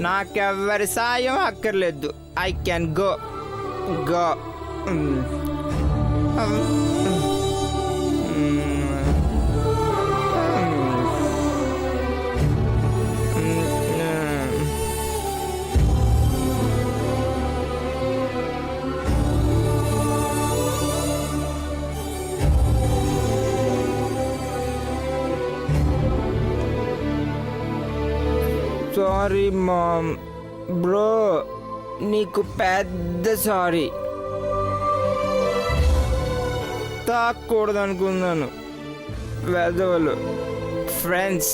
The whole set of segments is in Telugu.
నాకెవ్వరి సాయం అక్కర్లేదు. I can go go. Sorry ma'am. Bro, నీకు పెద్ద సారీ. తాకూడదు అనుకున్నాను. వెదవలు ఫ్రెండ్స్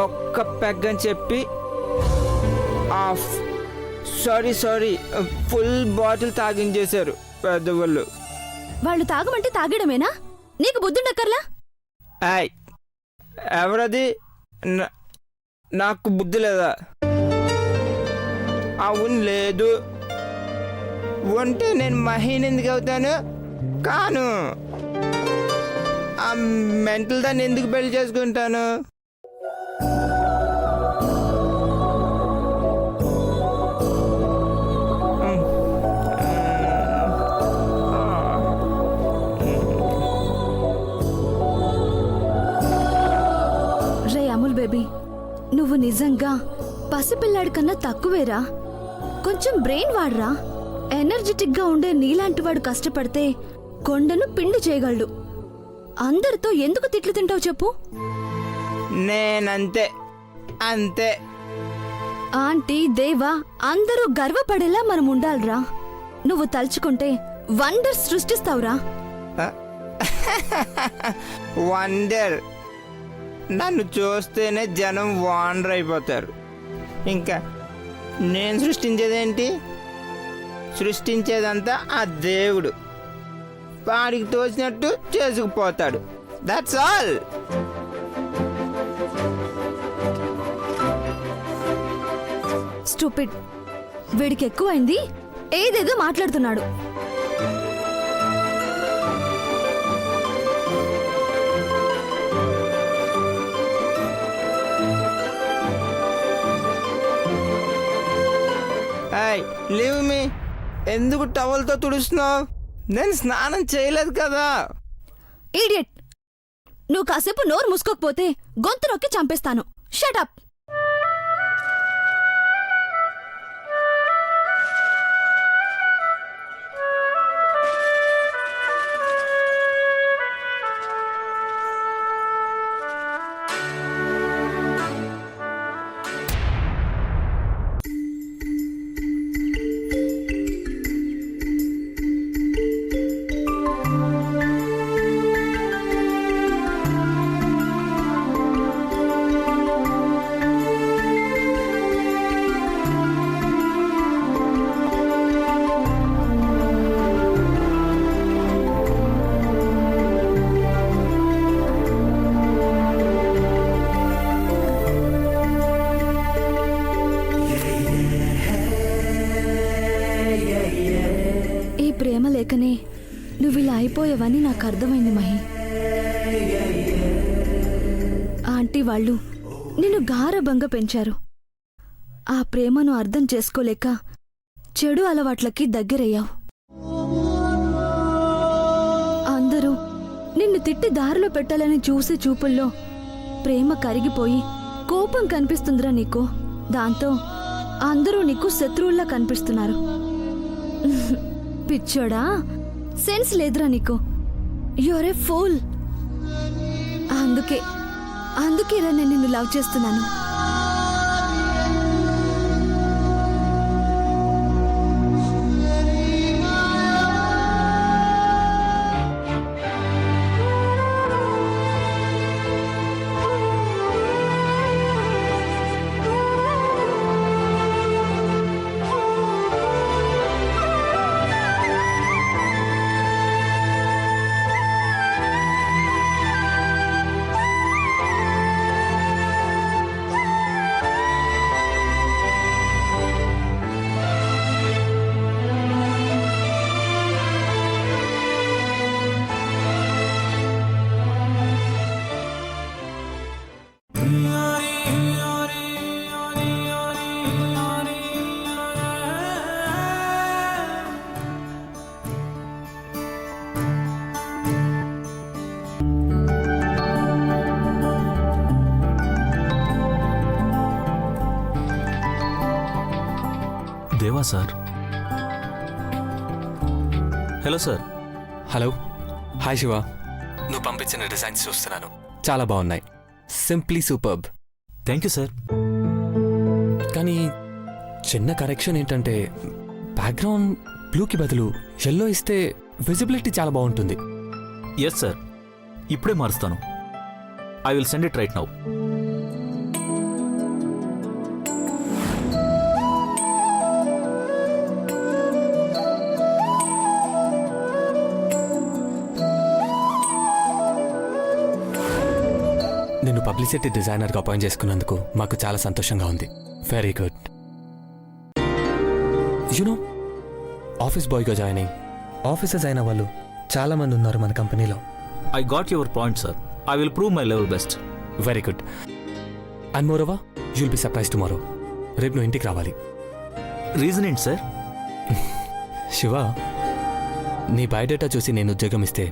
ఒక్క పెగ్గని చెప్పి off. Sorry sorry, full bottle తాగించేశారు పెద్దవాళ్ళు. వాళ్ళు తాగమంటే తాగడమేనా? నీకు బుద్ధుండక్కర్లా? ఆయ్, ఎవరది? నాకు బుద్ధి లేదా? అవును, లేదు. ఉంటే నేను మహీని ఎందుకు అవుతాను? కాను. ఆ మెంటల్ దాన్ని ఎందుకు పెళ్లి చేసుకుంటాను? రే అమూల్ బేబీ, నువ్వు నిజంగా పసిపిల్లాడి కన్నా తక్కువేరా. కొంచెం బ్రెయిన్ వాడరా. ఎనర్జెటిక్ గా ఉండే నీలాంటి వాడు కష్టపడితే కొండను పిండి చేయగలడు. అందరితో ఎందుకు తిట్లు తింటావు చెప్పు? నేనంతే, అంతే. ఆంటీ, దేవా అందరూ గర్వపడేలా మనం ఉండాలిరా. నువ్వు తలుచుకుంటే వండర్ సృష్టిస్తావురా. వండర్? నన్ను చూస్తేనే జనం వాండర్ అయిపోతారు. ఇంకా నేను సృష్టించేదేంటి? సృష్టించేదంతా ఆ దేవుడు. వాడికి తోచినట్టు చేసుకుపోతాడు. That's all. స్టూపిడ్. వీడికి ఎక్కువైంది. ఏదేదో మాట్లాడుతున్నాడు. Leave me. ఎందుకు టవల్తో తుడుస్తున్నావు? నేను స్నానం చేయలేదు కదా. ఈడియట్. నువ్వు కాసేపు నోరు మూసుకోకపోతే గొంతు నొక్కి చంపేస్తాను. Shut up. ప్రేమ లేకనే నువ్విలా అయిపోయావని నాకు అర్థమైంది మహి. ఆంటీ వాళ్ళు నిన్ను గారభంగా పెంచారు. ఆ ప్రేమను అర్థం చేసుకోలేక చెడు అలవాట్లకి దగ్గరయ్యావు. అందరూ నిన్ను తిట్టి దారిలో పెట్టాలని చూసే చూపుల్లో ప్రేమ కరిగిపోయి కోపం కనిపిస్తుందిరా నీకు. దాంతో అందరూ నీకు శత్రువుల్లా కనిపిస్తున్నారు. పిచ్చోడా, సెన్స్ లేదురా నీకు. You are a fool. అందుకేరా నేను నిన్ను లవ్ చేస్తున్నాను. లేవా sir? Hello sir. Hello, hi Shiva. నువ్వు పంపించిన డిజైన్స్ చూస్తున్నాను, చాలా బాగున్నాయి. Simply superb. Thank you sir. కానీ చిన్న కరెక్షన్ ఏంటంటే బ్యాక్గ్రౌండ్ బ్లూకి బదులు ఎల్లో ఇస్తే విజిబిలిటీ చాలా బాగుంటుంది. ఎస్ సార్, ఇప్పుడే మారుస్తాను. I will send it right now. నిన్ను పబ్లిసిటీ డిజైనర్గా అపాయింట్ చేసుకున్నందుకు మాకు చాలా సంతోషంగా ఉంది. Very good. యునో, ఆఫీస్ బాయ్గా జాయిన్ అయ్యి ఆఫీసర్స్ అయిన వాళ్ళు చాలామంది ఉన్నారు మన కంపెనీలో. I got your point sir. I will prove my level best. Very good. And moreover, you will be surprise tomorrow. రేపు నువ్వు ఇంటికి రావాలి. రీజన్ ఏంటి సార్? శివ, నీ బయోడేటా చూసి నేను ఉద్యోగం ఇస్తే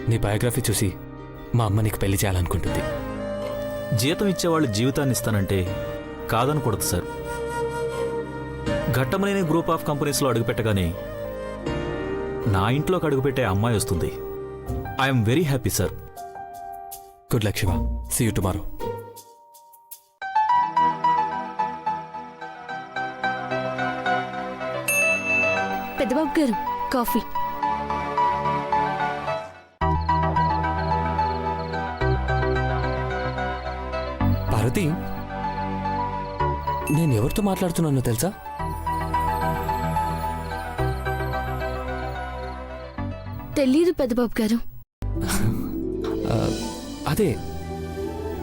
నీ బయోగ్రఫీ చూసి మా అమ్మ నీకు పెళ్లి చేయాలనుకుంటుంది. జీతం ఇచ్చేవాళ్ళు జీవితాన్ని ఇస్తానంటే కాదనకూడదు సార్. ఘట్టమనేని గ్రూప్ ఆఫ్ కంపెనీస్లో అడుగుపెట్టగానే నా ఇంట్లోకి అడుగుపెట్టే అమ్మాయి వస్తుంది. I'm very happy sir. Good luck Shiva. See you tomorrow. పెద్దబాబు గారు, కాఫీ. పార్వతి, నేను ఎవరితో మాట్లాడుతున్నానో తెలుసా? తెలీదు పెద్దబాబు గారు. అదే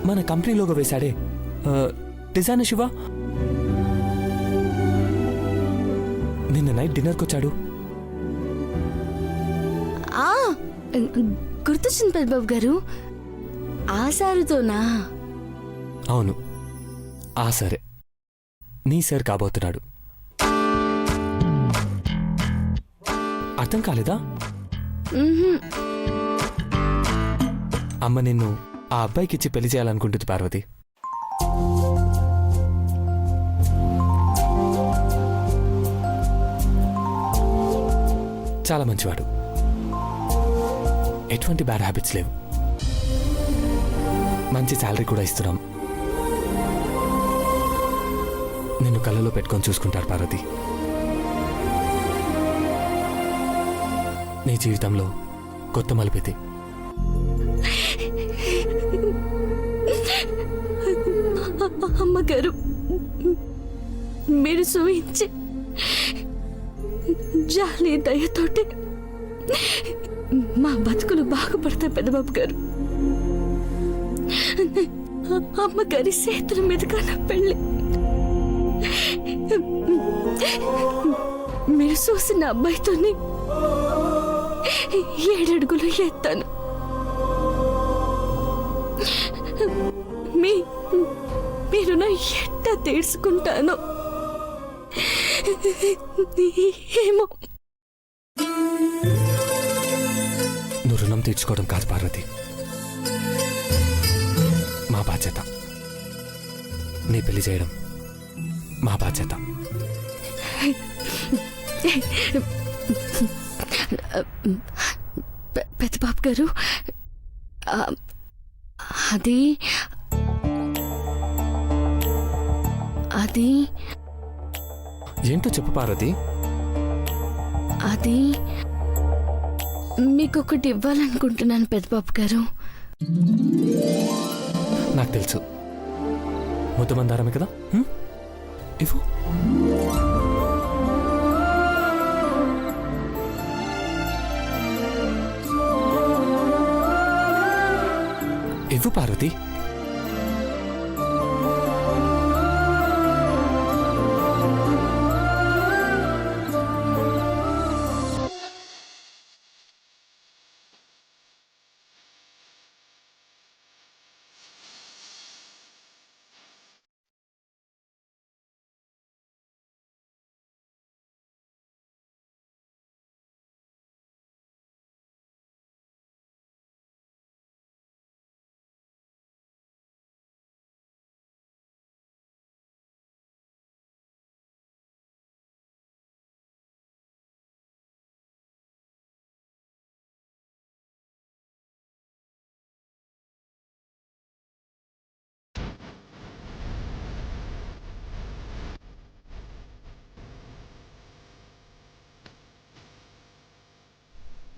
మన కంపెనీలోగా వేశాడే డిజైనర్ శివ. నిన్న నైట్ డిన్నర్కి వచ్చాడు. గుర్తొచ్చింది పెద్దబాబు గారు. ఆ సారుతోనా? అవును, ఆ సరే, నీ సార్ కాబోతున్నాడు. అర్థం కాలేదా? అమ్మ నిన్ను ఆ అబ్బాయికిచ్చి పెళ్లి చేయాలనుకుంటుంది పార్వతి. చాలా మంచివాడు, ఎటువంటి బ్యాడ్ హ్యాబిట్స్ లేవు, మంచి శాలరీ కూడా ఇస్తున్నాం. నిన్ను కళ్ళలో పెట్టుకొని చూసుకుంటాడు పార్వతి. నీ జీవితంలో కొత్త మలుపెత్తి. అమ్మగారు, మీరు చూపించి జాలి దయతోటి మా బతుకులు బాగుపడతాయి పెద్దబాబు గారు. అమ్మగారి చేతుల మీదుగా నా పెళ్ళి. మీరు చూసిన అబ్బాయితోని 7 అడుగులు ఎత్తాను. మీరు నా ఎట్ట తీర్చుకుంటాను ఏమో. నువ్వు రుణం తీర్చుకోవడం కాదు పార్వతి, మా బాధ్యత. నీ పెళ్లి చేయడం మా బాధ్యత. పెద్దబాబు గారు, అది అది ఏంటో చెప్పు పార్వతి. అది మీకొకటి ఇవ్వాలనుకుంటున్నాను పెద్దబాబు గారు. నాకు తెలుసు, ముద్దమందారమే కదా. ఇవ్వు. ఇవ్వు పార్వతి.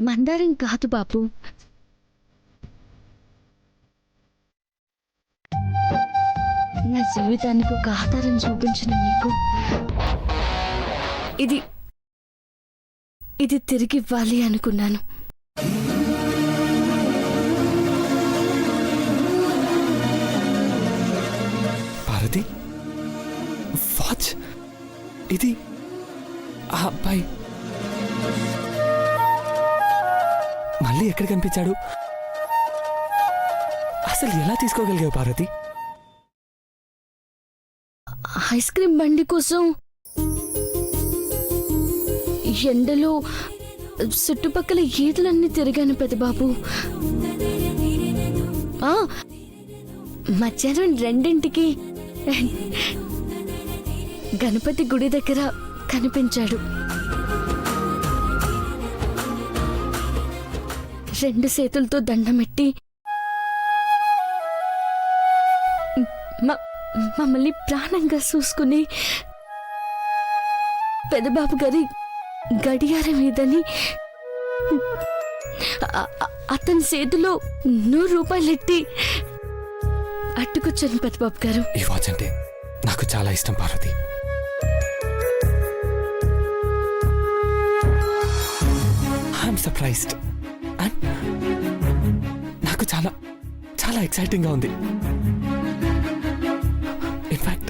మందారం కాదు బాబు, నా జీవితానికి ఒక ఆధారం చూపించిన నీకు ఇది ఇది తిరిగి ఇవ్వాలి అనుకున్నాను. పార్వతి, వాచ్ ఇది ఆ అబ్బాయి మళ్ళీ ఎక్కడ కనిపించాడు? అసలు ఎలా తీసుకోగలిగావు పార్వతి? ఐస్ క్రీమ్ బండి కోసం ఎండలో చుట్టుపక్కల ఈదులన్నీ తిరిగాను పెద్దబాబు. మధ్యాహ్నం 2ంటికి గణపతి గుడి దగ్గర కనిపించాడు. 2 చేతులతో దండమెట్టి మమ్మల్ని ప్రాణంగా చూసుకుని పెద్దబాబు గారి గడియారం మీదని అతని చేతిలో 100 రూపాయలెట్టి అట్టుకొచ్చాను పెద్దబాబు గారు. ఈ వాచ్ అంటే నాకు చాలా ఇష్టం పార్వతి. ఐఎమ్ సర్ప్రైజ్డ్ అండ్ నాకు చాలా చాలా ఎక్సైటింగ్గా ఉంది. ఇన్ఫాక్ట్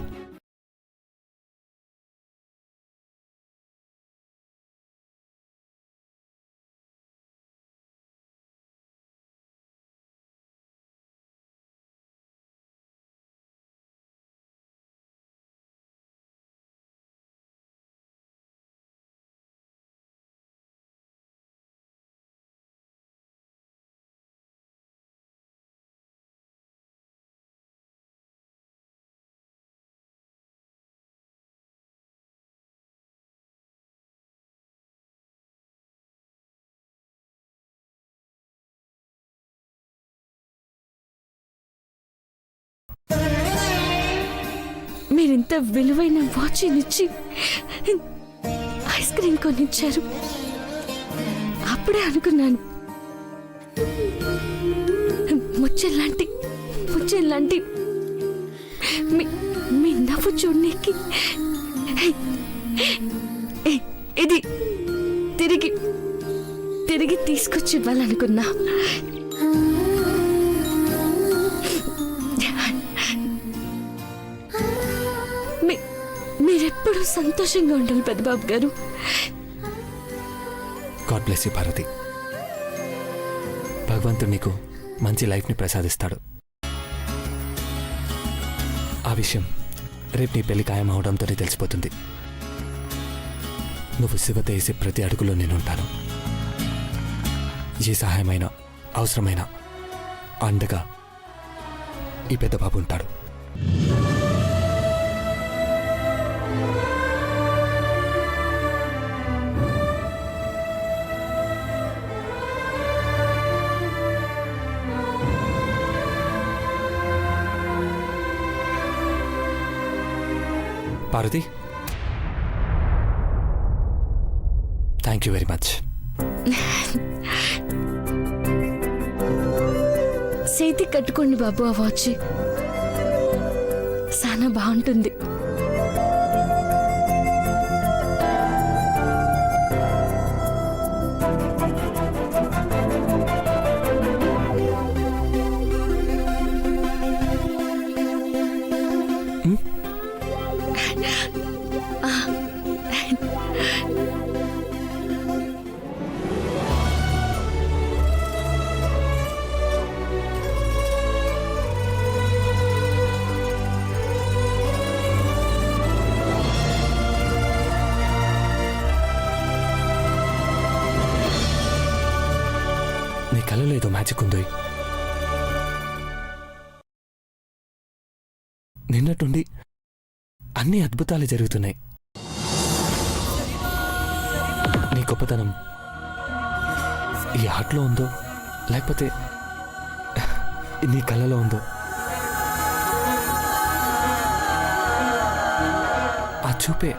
మీరింత విలువైన వాచ్నిచ్చి ఐస్ క్రీమ్ కొనిచ్చారు. అప్పుడే అనుకున్నాను, ముచ్చెల్లాంటి మీ నవ్వు చూడడానికి ఇది తిరిగి తీసుకొచ్చి ఇవ్వాలనుకున్నా. మీరెప్పుడు సంతోషంగా ఉండాలి పెద్దబాబు గారు. God bless you Parvati. భగవంతుడు నీకు మంచి లైఫ్ని ప్రసాదిస్తాడు. ఆ విషయం రేపు నీ పెళ్లి ఖాయం అవడంతోనే తెలిసిపోతుంది. నువ్వు శివత వేసే ప్రతి అడుగులో నేనుంటాను. ఏ సహాయమైనా అవసరమైనా అండగా ఈ పెద్ద బాబు ఉంటాడు. Parvati, thank you very much. చేతి కట్టుకోండి బాబు, ఆ వాచ్ చాలా బాగుంటుంది. నీ కళ్ళలో ఏదో మ్యాజిక్ ఉంది. నిన్నటుండి అన్ని అద్భుతాలు జరుగుతున్నాయి. నీ గొప్పతనం ఈ ఆటలో ఉందో లేకపోతే నీ కళ్ళలో ఉందో. ఆ చూపే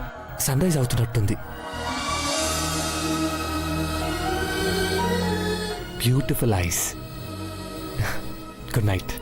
సన్ రైజ్ అవుతున్నట్టుంది. Beautiful eyes. Good night.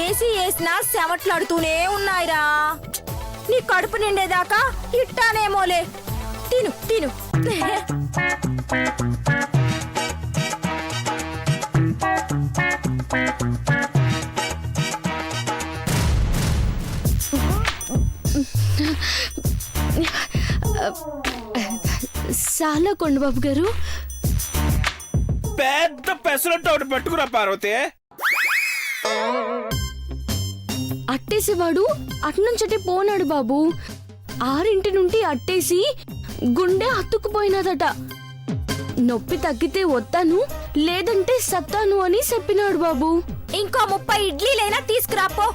AC వేసినా చెమట్లాడుతూనే ఉన్నాయిరా. నీ కడుపు నిండేదాకా ఇట్టానేమోలే. తిను తిను. చాలా కొండబాబు గారు. పెద్ద పెసరట్టు ఒకటి పట్టుకురా పార్వతి. అట్టేసేవాడు అట్నుంచటే పోనాడు బాబు. 6 నుండి అట్టేసి గుండె అతుక్కుపోయినదట. నొప్పి తగ్గితే వస్తాను లేదంటే సత్తాను అని చెప్పినాడు బాబు. ఇంకో 30 ఇడ్లీలైనా తీసుకురాపో.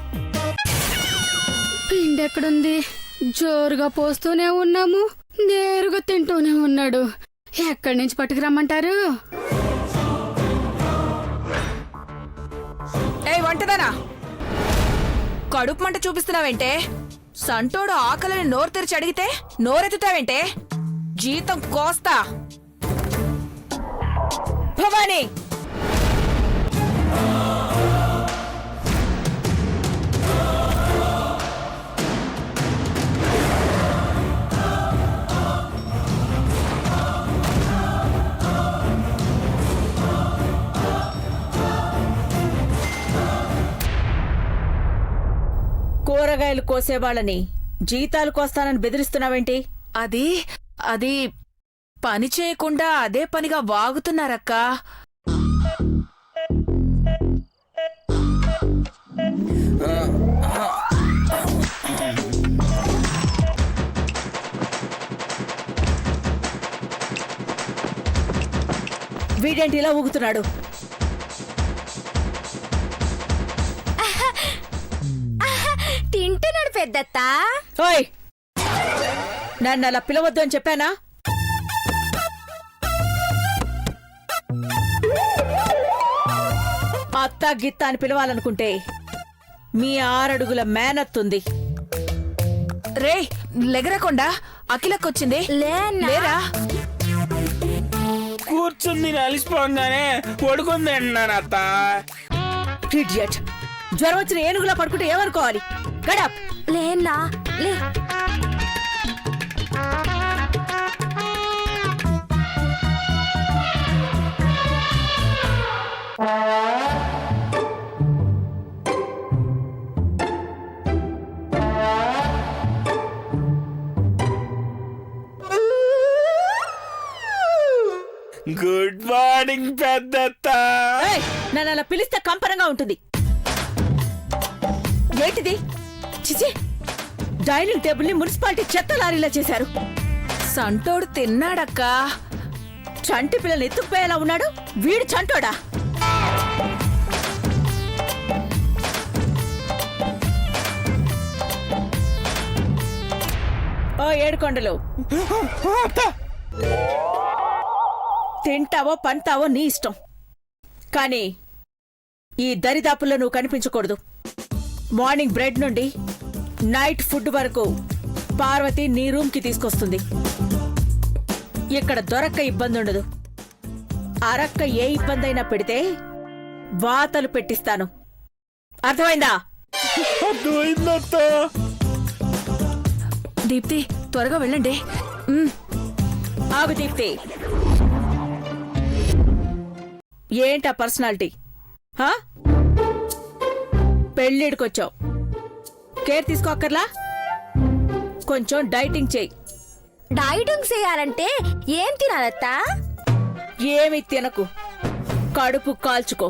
పిండి ఎక్కడుంది? జోరుగా పోస్తూనే ఉన్నాము, నేరుగా తింటూనే ఉన్నాడు. ఎక్కడి నుంచి పట్టుకురమ్మంటారు? ఏ వంటదానా, కడుపు మంట చూపిస్తున్నావేంటే? సంటోడు ఆకలిని నోరు తెరిచి అడిగితే నోరెత్తుతావేంటే? జీతం కోస్తా. భవానీ, కూరగాయలు కోసేవాళ్ళని జీతాలు కోస్తానని బెదిరిస్తున్నావేంటి? అది అది పని చేయకుండా అదే పనిగా వాగుతున్నారక్కా. వీడేంటి ఇలా ఊగుతున్నాడు? తింటున్నాడు పెద్దత్తా. ఓయ్, నన్ను అలా పిలవద్దు అని చెప్పానా? అత్త గిత్త అని పిలవాలనుకుంటే మీ 6 అడుగుల మేనత్తుంది. రే లెగరకుండా అఖిలకొచ్చింది. లేరా? కూర్చుంది అలిసిపోగానే పడుకుంది అన్నాను అత్త. ఇడియట్. జ్వరం వచ్చిన ఏనుగులా పడుకుంటే ఏమనుకోవాలి? గడప్. లేనా లే. గుడ్ మార్నింగ్ పెద్దత్త. ఏయ్, నన్ను అలా పిలిస్తే కంపరంగా ఉంటుంది. ఏంటిది? చిచి, డైనింగ్ టేబుల్ ని మున్సిపాలిటీ చెత్త లారీలా చేశారు. సంటోడు తిన్నాడక్కా. చంటి పిల్లలు ఎత్తుకుపోయేలా ఉన్నాడు వీడు. చంటోడా? ఓ ఏడుకొండలు, తింటావో పంటావో నీ ఇష్టం, కానీ ఈ దరిదాపుల్లో నువ్వు కనిపించకూడదు. మార్నింగ్ బ్రెడ్ నుండి నైట్ ఫుడ్ వరకు పార్వతి నీ రూమ్కి తీసుకొస్తుంది. ఇక్కడ దొరక్క ఇబ్బంది ఉండదు. అరక్క ఏ ఇబ్బంది అయినా పెడితే వాతలు పెట్టిస్తాను. అర్థమైందా? అర్థమైందత్త. దీప్తి, త్వరగా వెళ్ళండి. ఆగు దీప్తి. ఏంటా పర్సనాలిటీ? పెళ్ళిడికొచ్చావు, కేర్ తీసుకోక్కర్లా? కొంచెం డైటింగ్ చేయి. డైటింగ్ చేయాలంటే ఏం తినాలత్తా? ఏమి తినకు, కడుపు కాల్చుకో.